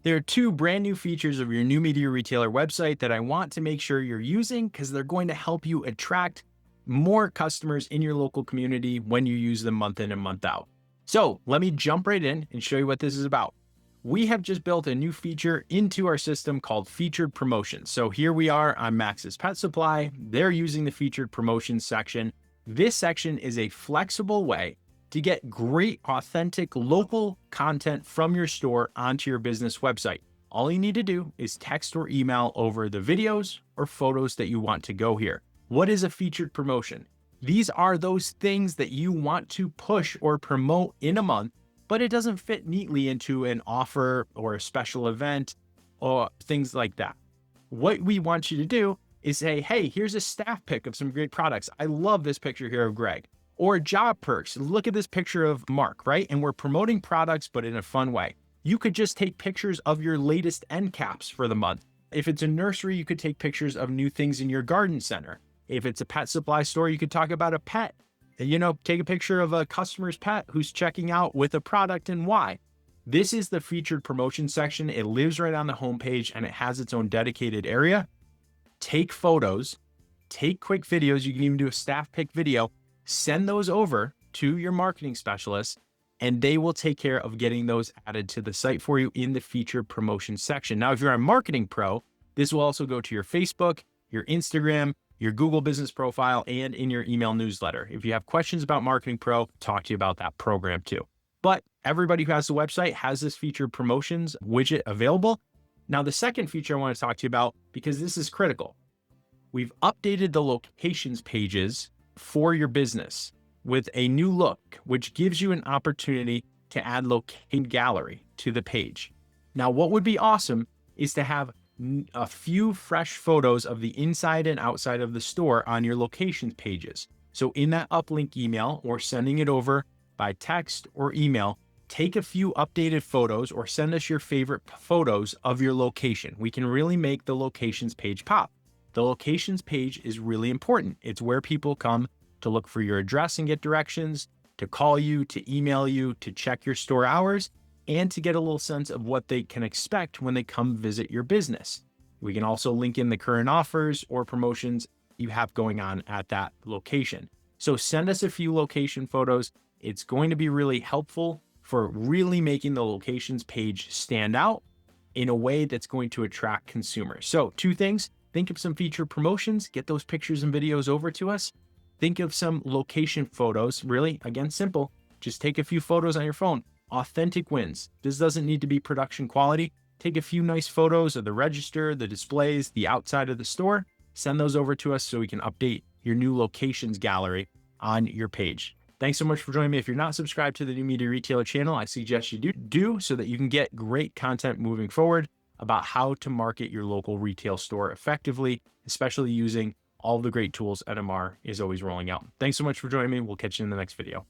There are two brand new features of your new media retailer website that I want to make sure you're using because they're going to help you attract more customers in your local community when you use them month in and month out. So let me jump right in and show you what this is about. We have just built a new feature into our system called featured promotions. So here we are on Max's Pet Supply. They're using the featured promotions section. This section is a flexible way to get great, authentic, local content from your store onto your business website. All you need to do is text or email over the videos or photos that you want to go here. What is a featured promotion? These are those things that you want to push or promote in a month, but it doesn't fit neatly into an offer or a special event or things like that. What we want you to do is say, hey, here's a staff pic of some great products. I love this picture here of Greg. Or job perks. Look at this picture of Mark, right? And we're promoting products, but in a fun way. You could just take pictures of your latest end caps for the month. If it's a nursery, you could take pictures of new things in your garden center. If it's a pet supply store, you could talk about a pet. Take a picture of a customer's pet who's checking out with a product and why. This is the featured promotion section. It lives right on the homepage and it has its own dedicated area. Take photos, take quick videos. You can even do a staff pic video. Send those over to your marketing specialist, and they will take care of getting those added to the site for you in the featured promotion section. Now, if you're a marketing pro, this will also go to your Facebook, your Instagram, your Google business profile, and in your email newsletter. If you have questions about Marketing Pro, talk to you about that program too. But everybody who has the website has this featured promotions widget available. Now, the second feature I want to talk to you about, because this is critical, we've updated the locations pages for your business with a new look, which gives you an opportunity to add location gallery to the page. Now, what would be awesome is to have a few fresh photos of the inside and outside of the store on your locations pages. So in that uplink email or sending it over by text or email, take a few updated photos or send us your favorite photos of your location. We can really make the locations page pop. The locations page is really important. It's where people come to look for your address and get directions, to call you, to email you, to check your store hours, and to get a little sense of what they can expect when they come visit your business. We can also link in the current offers or promotions you have going on at that location. So send us a few location photos. It's going to be really helpful for really making the locations page stand out in a way that's going to attract consumers. So two things. Think of some featured promotions, get those pictures and videos over to us. Think of some location photos, really, again, simple. Just take a few photos on your phone. Authentic wins. This doesn't need to be production quality. Take a few nice photos of the register, the displays, the outside of the store. Send those over to us so we can update your new locations gallery on your page. Thanks so much for joining me. If you're not subscribed to the New Media Retailer channel, I suggest you do so that you can get great content moving forward about how to market your local retail store effectively, especially using all the great tools NMR is always rolling out. Thanks so much for joining me. We'll catch you in the next video.